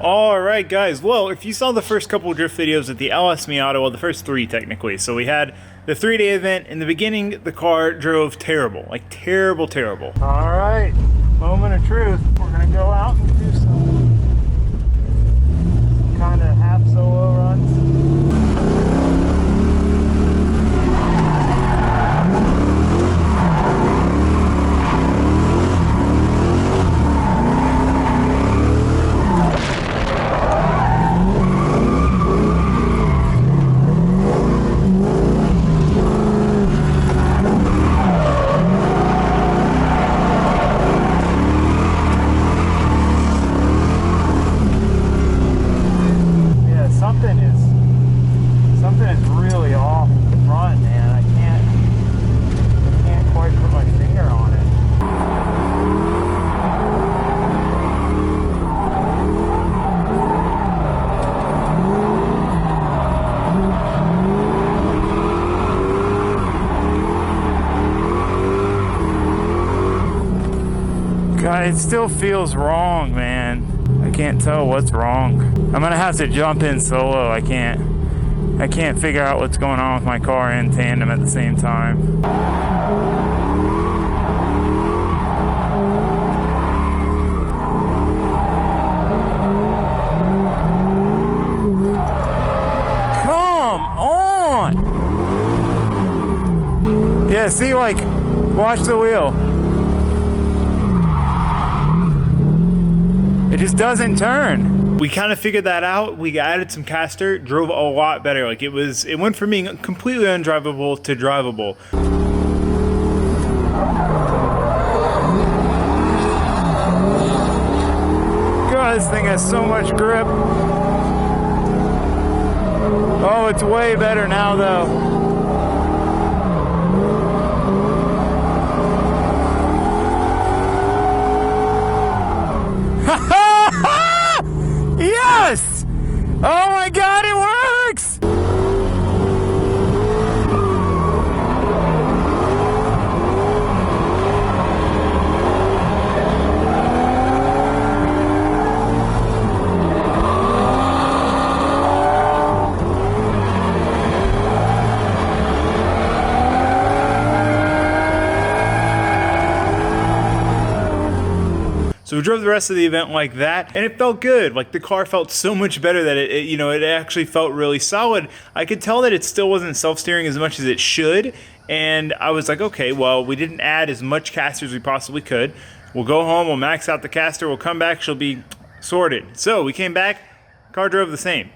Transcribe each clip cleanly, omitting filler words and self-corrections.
Alright guys, well if you saw the first couple of drift videos at the LS Miata, well the first three technically, so we had the 3-day event. In the beginning the car drove terrible, like terrible. Alright, moment of truth, we're gonna go out and do some kind of half solo runs. Something is really off the front, man. I can't quite put my finger on it. God, it still feels wrong, man. I can't tell what's wrong. I'm gonna have to jump in solo. I can't figure out what's going on with my car and Tandem at the same time. Come on! Yeah, see, like, watch the wheel. It just doesn't turn. We kind of figured that out. We added some caster, drove a lot better. Like it went from being completely undrivable to drivable. God, this thing has so much grip. Oh, it's way better now though. Yes! Oh my God, it works! So we drove the rest of the event like that, and it felt good. Like the car felt so much better that it actually felt really solid. I could tell that it still wasn't self-steering as much as it should, and I was like, okay, well, we didn't add as much caster as we possibly could. We'll go home, we'll max out the caster, we'll come back, she'll be sorted. So we came back, car drove the same.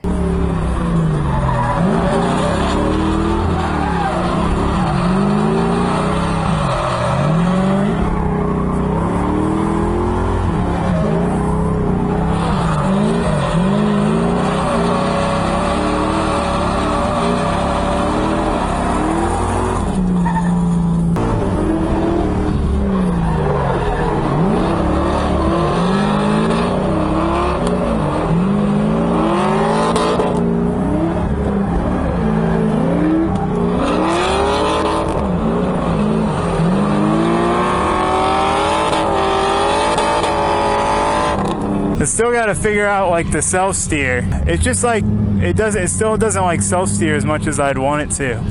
Still got to figure out like the self steer. It's just like it still doesn't like self steer as much as I'd want it to.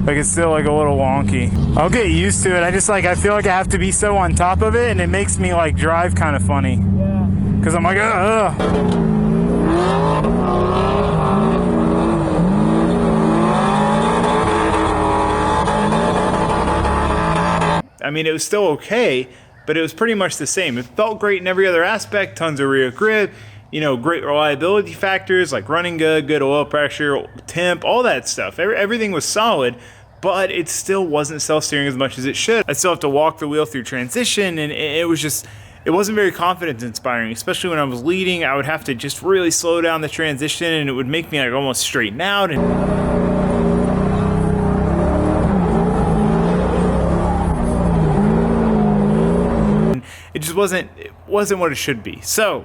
Like it's still like a little wonky. I'll get used to it. I feel like I have to be so on top of it, and it makes me like drive kind of funny. Yeah. Because I'm like, ugh. I mean, it was still okay, but it was pretty much the same. It felt great in every other aspect, tons of rear grip, great reliability factors like running good oil pressure, temp, all that stuff. Everything was solid, but it still wasn't self-steering as much as it should. I still have to walk the wheel through transition, and it wasn't very confidence inspiring, especially when I was leading. I would have to just really slow down the transition, and it would make me like almost straighten out. It just wasn't what it should be. So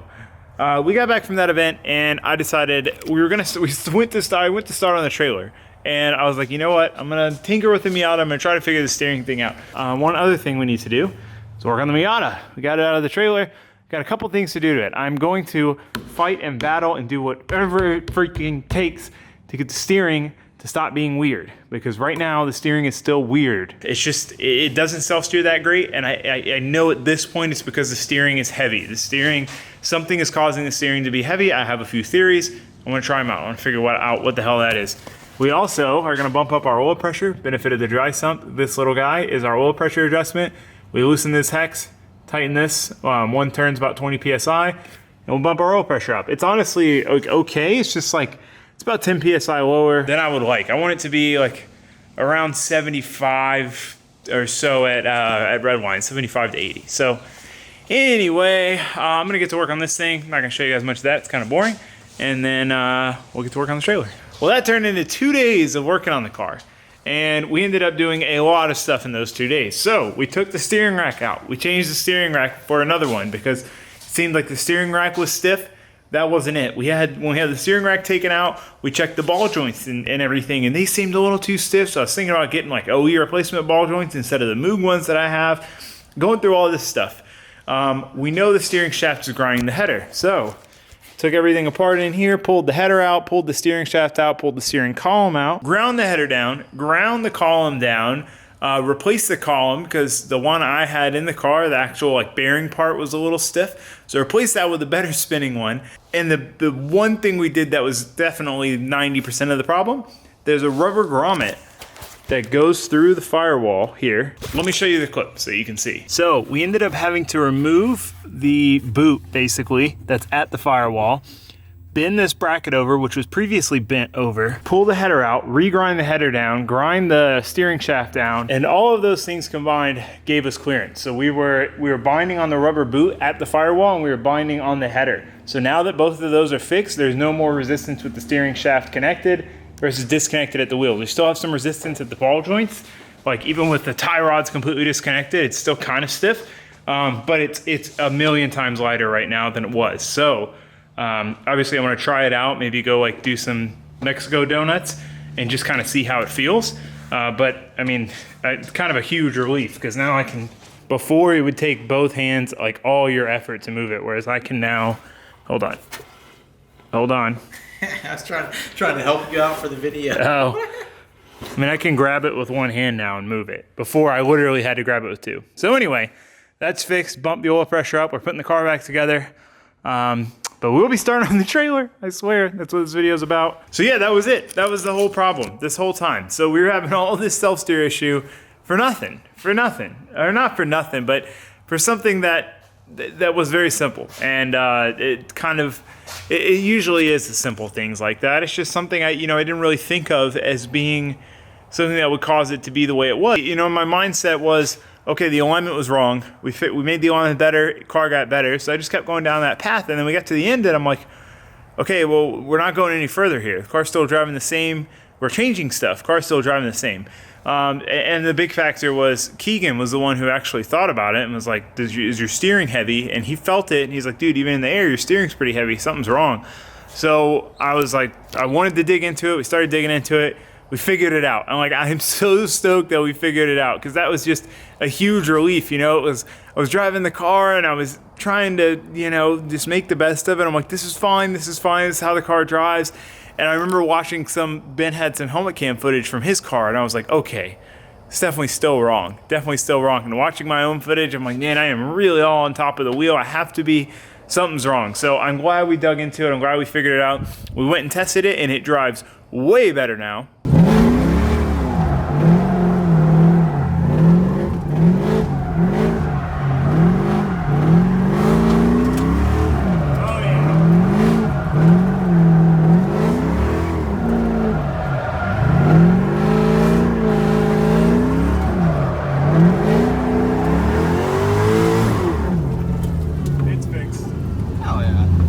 we got back from that event, and I decided I went to start on the trailer, And I was like, you know what? I'm gonna tinker with the Miata. I'm gonna try to figure the steering thing out. One other thing we need to do is work on the Miata. We got it out of the trailer. Got a couple things to do to it. I'm going to fight and battle and do whatever it freaking takes to get the steering to stop being weird, because right now the steering is still weird. It's just, it doesn't self-steer that great, and I know at this point it's because the steering is heavy. The steering, something is causing the steering to be heavy. I have a few theories. I'm gonna try them out. I wanna figure out what the hell that is. We also are gonna bump up our oil pressure. Benefit of the dry sump. This little guy is our oil pressure adjustment. We loosen this hex, tighten this, one turn's about 20 PSI, and we'll bump our oil pressure up. It's honestly okay, it's just like, it's about 10 PSI lower than I would like. I want it to be like around 75 or so at red wine, 75 to 80. So anyway, I'm gonna get to work on this thing. I'm not gonna show you guys much of that, it's kind of boring. And then we'll get to work on the trailer. Well, that turned into 2 days of working on the car. And we ended up doing a lot of stuff in those 2 days. So we took the steering rack out. We changed the steering rack for another one because it seemed like the steering rack was stiff. That wasn't it. When we had the steering rack taken out, we checked the ball joints and everything, and they seemed a little too stiff. So I was thinking about getting like OE replacement ball joints instead of the Moog ones that I have. Going through all this stuff. We know the steering shaft is grinding the header. So took everything apart in here, pulled the header out, pulled the steering shaft out, pulled the steering column out, ground the header down, ground the column down, replaced the column because the one I had in the car, the actual like bearing part was a little stiff. So replaced that with a better spinning one. And the one thing we did that was definitely 90% of the problem, there's a rubber grommet that goes through the firewall here. Let me show you the clip so you can see. So we ended up having to remove the boot basically that's at the firewall, bend this bracket over, which was previously bent over, pull the header out, regrind the header down, grind the steering shaft down, and all of those things combined gave us clearance. So we were binding on the rubber boot at the firewall and we were binding on the header. So now that both of those are fixed, there's no more resistance with the steering shaft connected versus disconnected at the wheel. We still have some resistance at the ball joints. Like even with the tie rods completely disconnected, it's still kind of stiff, but it's a million times lighter right now than it was. So obviously I want to try it out, maybe go like do some Mexico donuts and just kind of see how it feels. But I mean, it's kind of a huge relief because now I can, before it would take both hands, like all your effort to move it. Whereas I can now, hold on. I was trying to help you out for the video. Oh, I mean, I can grab it with one hand now and move it. Before I literally had to grab it with two. So anyway, that's fixed, bump the oil pressure up. We're putting the car back together. But we'll be starting on the trailer, I swear. That's what this video is about. So yeah, that was it. That was the whole problem this whole time. So we were having all this self-steer issue for nothing. Or not for nothing, but for something that was very simple. And it usually is the simple things like that. It's just something I didn't really think of as being something that would cause it to be the way it was. My mindset was, okay, the alignment was wrong. We made the alignment better, car got better. So I just kept going down that path. And then we got to the end and I'm like, okay, well, we're not going any further here. The car's still driving the same. We're changing stuff. Car's still driving the same. And the big factor was Keegan was the one who actually thought about it and was like, is your steering heavy? And he felt it. And he's like, dude, even in the air, your steering's pretty heavy. Something's wrong. So I was like, I wanted to dig into it. We started digging into it. We figured it out. I'm so stoked that we figured it out because that was just a huge relief. I was driving the car and I was trying to, just make the best of it. I'm like, this is fine. This is how the car drives. And I remember watching Ben had some helmet cam footage from his car and I was like, okay, it's definitely still wrong. And watching my own footage, I'm like, man, I am really all on top of the wheel. I have to be, something's wrong. So I'm glad we dug into it. I'm glad we figured it out. We went and tested it and it drives way better now.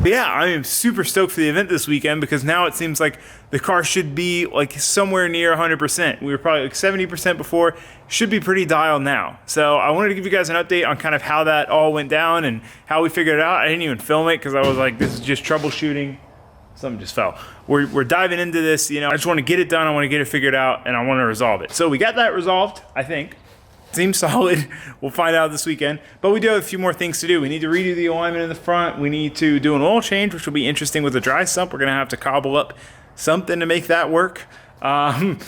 Yeah, I am super stoked for the event this weekend because now it seems like the car should be like somewhere near 100%. We were probably like 70% before, should be pretty dialed now. So I wanted to give you guys an update on kind of how that all went down and how we figured it out. I didn't even film it because I was like, this is just troubleshooting. Something just fell. We're diving into this, I just want to get it done, I want to get it figured out, and I want to resolve it. So we got that resolved, I think. seems solid. We'll find out this weekend. But we do have a few more things to do. We need to redo the alignment in the front. We need to do an oil change, which will be interesting with the dry sump. We're going to have to cobble up something to make that work. And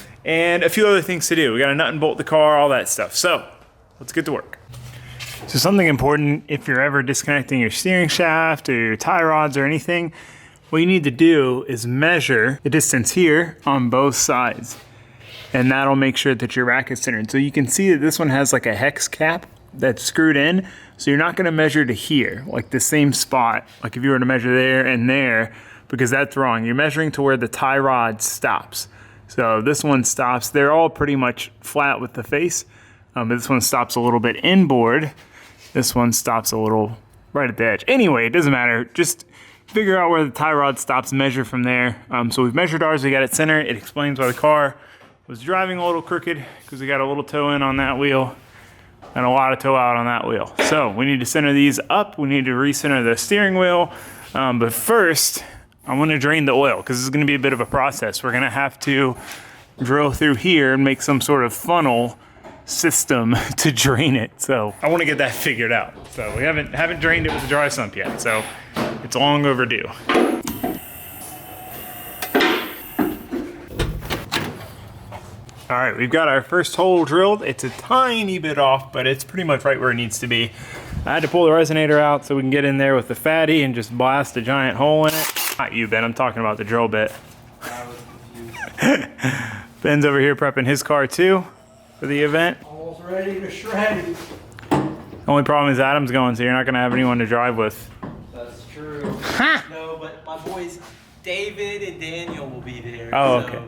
a few other things to do. We got to nut and bolt the car, all that stuff. So let's get to work. So something important, if you're ever disconnecting your steering shaft or your tie rods or anything, what you need to do is measure the distance here on both sides. And that'll make sure that your rack is centered. So you can see that this one has like a hex cap that's screwed in. So you're not gonna measure to here, like the same spot, like if you were to measure there and there, because that's wrong. You're measuring to where the tie rod stops. So this one stops, they're all pretty much flat with the face. But this one stops a little bit inboard. This one stops a little right at the edge. Anyway, it doesn't matter. Just figure out where the tie rod stops, measure from there. So we've measured ours, we got it centered. It explains why the car was driving a little crooked because we got a little toe in on that wheel and a lot of toe out on that wheel. So we need to center these up. We need to recenter the steering wheel. But first, I want to drain the oil because this is going to be a bit of a process. We're going to have to drill through here and make some sort of funnel system to drain it. So I want to get that figured out. So we haven't drained it with the dry sump yet. So it's long overdue. All right, we've got our first hole drilled. It's a tiny bit off, but it's pretty much right where it needs to be. I had to pull the resonator out so we can get in there with the fatty and just blast a giant hole in it. Not you, Ben, I'm talking about the drill bit. I was confused. Ben's over here prepping his car too for the event. Almost ready to shred. Only problem is Adam's going, so you're not gonna have anyone to drive with. That's true. No, but my boys David and Daniel will be there. Oh, so, okay.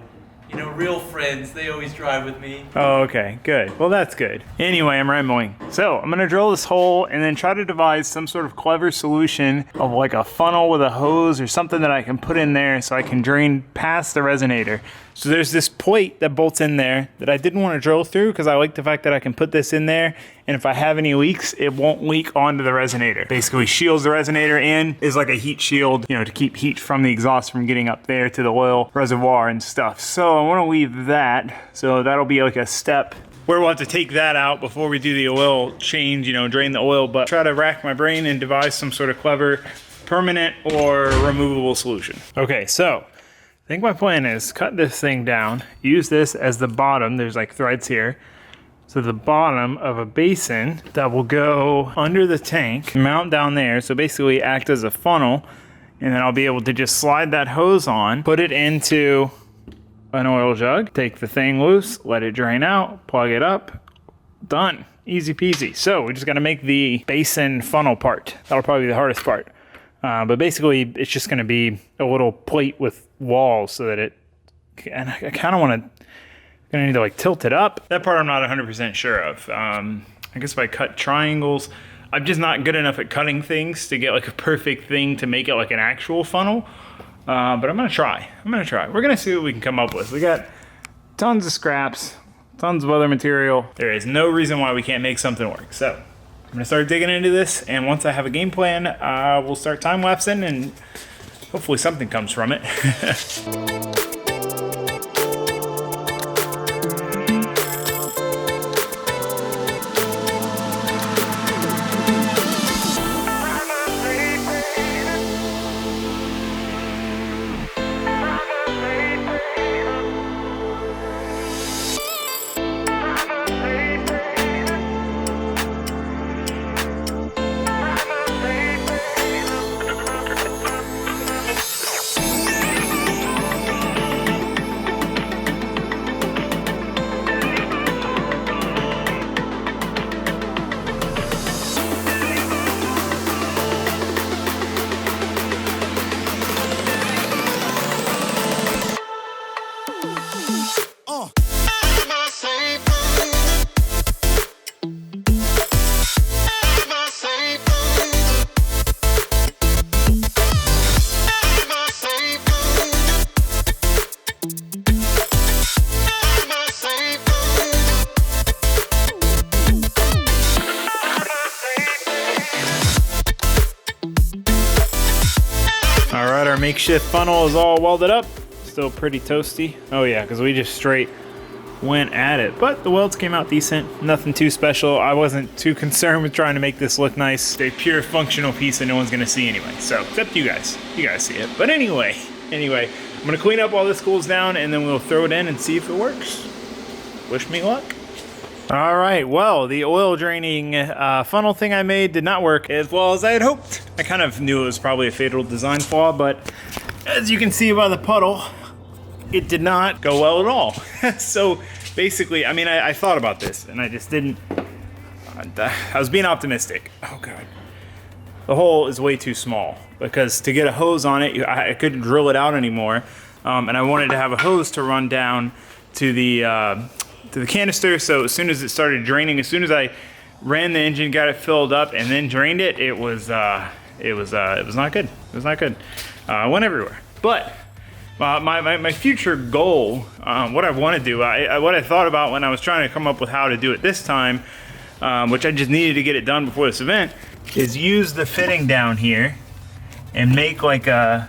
You know, real friends. They always drive with me. Oh, okay, good. Well, that's good. Anyway, I'm rambling. So I'm gonna drill this hole and then try to devise some sort of clever solution of like a funnel with a hose or something that I can put in there so I can drain past the resonator. So there's this plate that bolts in there that I didn't want to drill through because I like the fact that I can put this in there, and if I have any leaks, it won't leak onto the resonator. Basically shields the resonator and is like a heat shield, you know, to keep heat from the exhaust from getting up there to the oil reservoir and stuff. So I want to leave that. So that'll be like a step where we'll have to take that out before we do the oil change, you know, drain the oil, but try to rack my brain and devise some sort of clever permanent or removable solution. Okay, so I think my plan is cut this thing down, use this as the bottom, there's like threads here, so the bottom of a basin that will go under the tank, mount down there, so basically act as a funnel, and then I'll be able to just slide that hose on, put it into an oil jug, take the thing loose, let it drain out, plug it up, done. Easy peasy. So we just gotta make the basin funnel part. That'll probably be the hardest part. But basically it's just gonna be a little plate with walls so that it, and I kind of want to, gonna need to like tilt it up. That part I'm not 100% sure of. I guess if I cut triangles, I'm just not good enough at cutting things to get like a perfect thing to make it like an actual funnel. But I'm gonna try. We're gonna see what we can come up with. We got tons of scraps, tons of other material. There is no reason why we can't make something work. So I'm gonna start digging into this, and once I have a game plan, we'll start time-lapsing, and hopefully something comes from it. Makeshift funnel is all welded up. Still pretty toasty. Oh yeah, because we just straight went at it. But the welds came out decent, nothing too special. I wasn't too concerned with trying to make this look nice. It's a pure functional piece that no one's gonna see anyway. So, except you guys see it. But anyway, I'm gonna clean up while this cools down and then we'll throw it in and see if it works. Wish me luck. All right, well, the oil draining funnel thing I made did not work as well as I had hoped. I kind of knew it was probably a fatal design flaw, but as you can see by the puddle, it did not go well at all. So basically, I mean, I thought about this and I just didn't, I was being optimistic. Oh God. The hole is way too small because to get a hose on it, I couldn't drill it out anymore. And I wanted to have a hose to run down to the canister. So as soon as it started draining, as soon as I ran the engine, got it filled up and then drained it, it was not good. It was not good. Went everywhere. But my future goal, what I want to do, what I thought about when I was trying to come up with how to do it this time, which I just needed to get it done before this event, is use the fitting down here and make like a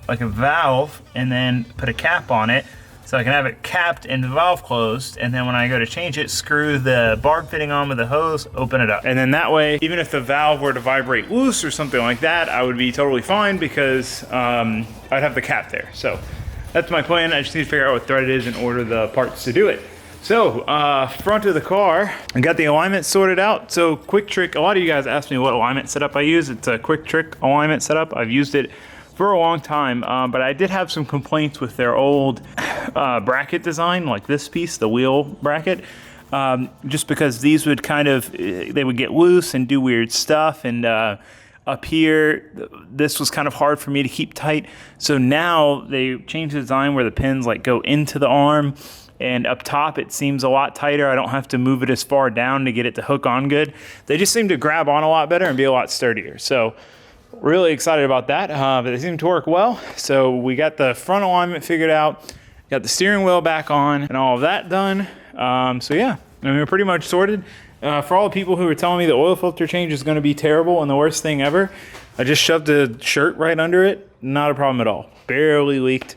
valve and then put a cap on it so I can have it capped and the valve closed, and then when I go to change it, screw the barb fitting on with the hose, open it up. And then that way, even if the valve were to vibrate loose or something like that, I would be totally fine because I'd have the cap there. So that's my plan. I just need to figure out what thread it is and order the parts to do it. So, front of the car, I got the alignment sorted out. So, quick trick, a lot of you guys asked me what alignment setup I use. It's a quick trick alignment setup. I've used it for a long time, but I did have some complaints with their old bracket design, like this piece, the wheel bracket, just because these would kind of, they would get loose and do weird stuff, and up here, this was kind of hard for me to keep tight. So now they changed the design where the pins like go into the arm, and up top it seems a lot tighter. I don't have to move it as far down to get it to hook on good. They just seem to grab on a lot better and be a lot sturdier. So really excited about that, but they seem to work well. So we got the front alignment figured out, got the steering wheel back on and all of that done. So yeah, I mean, we're pretty much sorted. For all the people who were telling me the oil filter change is gonna be terrible and the worst thing ever, I just shoved a shirt right under it. Not a problem at all. Barely leaked,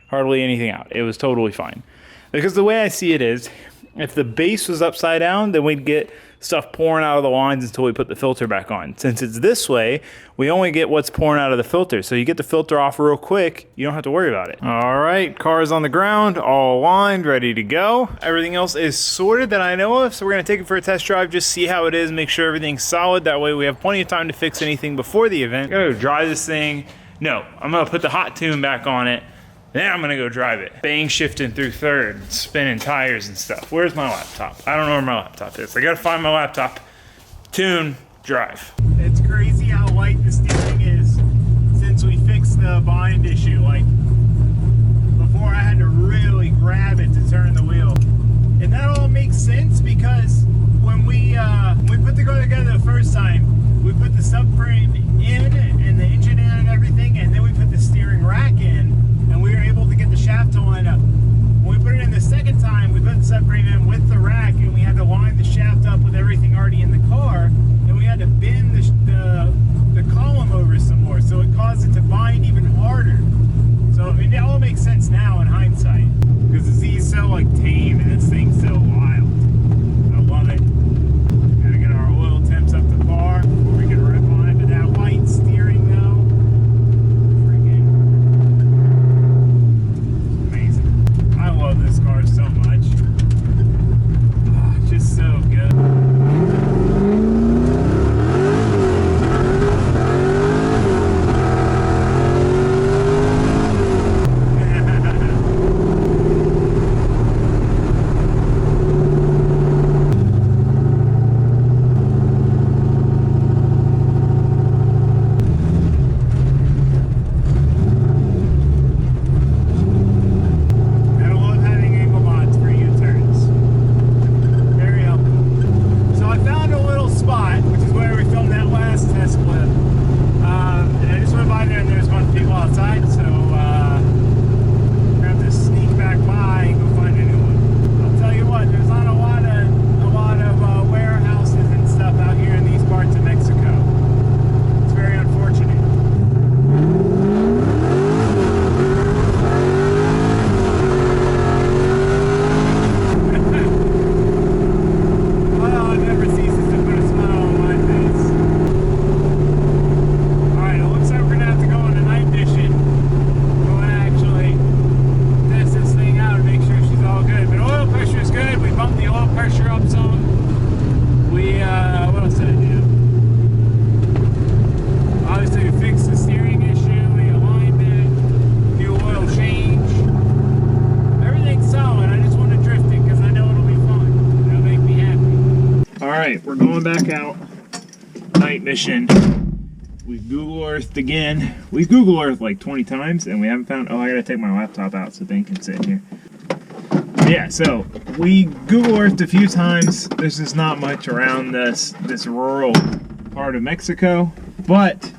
hardly anything out. It was totally fine. Because the way I see it is, if the base was upside down, then we'd get stuff pouring out of the lines until we put the filter back on. Since it's this way, we only get what's pouring out of the filter. So you get the filter off real quick, you don't have to worry about it. All right, car is on the ground, all aligned, ready to go. Everything else is sorted that I know of, so we're gonna take it for a test drive, just see how it is, make sure everything's solid. That way we have plenty of time to fix anything before the event. I'm gonna go drive this thing. No, I'm gonna put the hot tune back on it. Then I'm gonna go drive it. Bang shifting through third, spinning tires and stuff. Where's my laptop? I don't know where my laptop is. I gotta find my laptop. Tune, drive. It's crazy how light the steering is since we fixed the bind issue. Like, before I had to really grab it to turn the wheel. And that all makes sense because when we put the car together the first time, we put the subframe in and the engine in and everything, and then we put the steering rack in. And we were able to get the shaft to line up. When we put it in the second time, we put the subframe in with the rack, and we had to line the shaft up with everything already in the car, and we had to bend the column over some more, so it caused it to bind even harder. we're going back out. Night mission. We've Google Earthed again. We've Google Earthed like 20 times and we haven't found, oh, I gotta take my laptop out so Ben can sit here. Yeah, so we Google Earthed a few times. There's just not much around this rural part of Mexico, but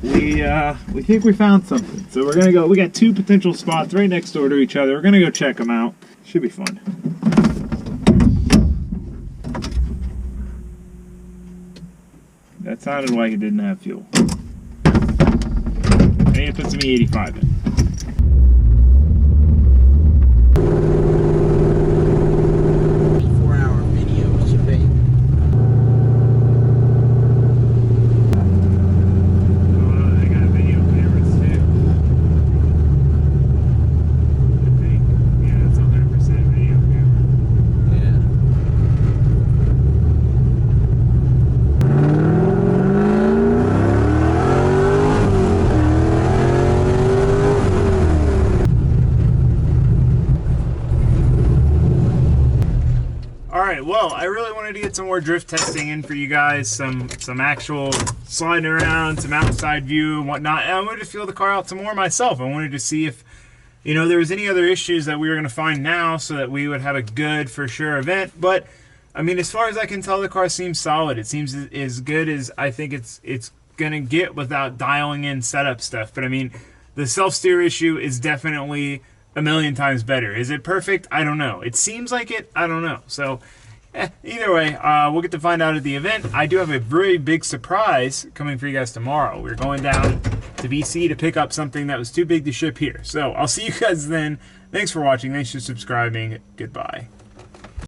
we think we found something. So we're gonna go, we got 2 potential spots right next door to each other. We're gonna go check them out. Should be fun. That sounded like it didn't have fuel. I need to put some E85 in. Well, I really wanted to get some more drift testing in for you guys, some actual sliding around, some outside view and whatnot. And I wanted to feel the car out some more myself. I wanted to see if, you know, there was any other issues that we were going to find now so that we would have a good, for sure event. But, I mean, as far as I can tell, the car seems solid. It seems as good as I think it's going to get without dialing in setup stuff. But, I mean, the self-steer issue is definitely a million times better. Is it perfect? I don't know. It seems like it. I don't know. So, either way, we'll get to find out at the event. I do have a very big surprise coming for you guys tomorrow. We're going down to BC to pick up something that was too big to ship here. So I'll see you guys then. Thanks for watching. Thanks for subscribing. Goodbye.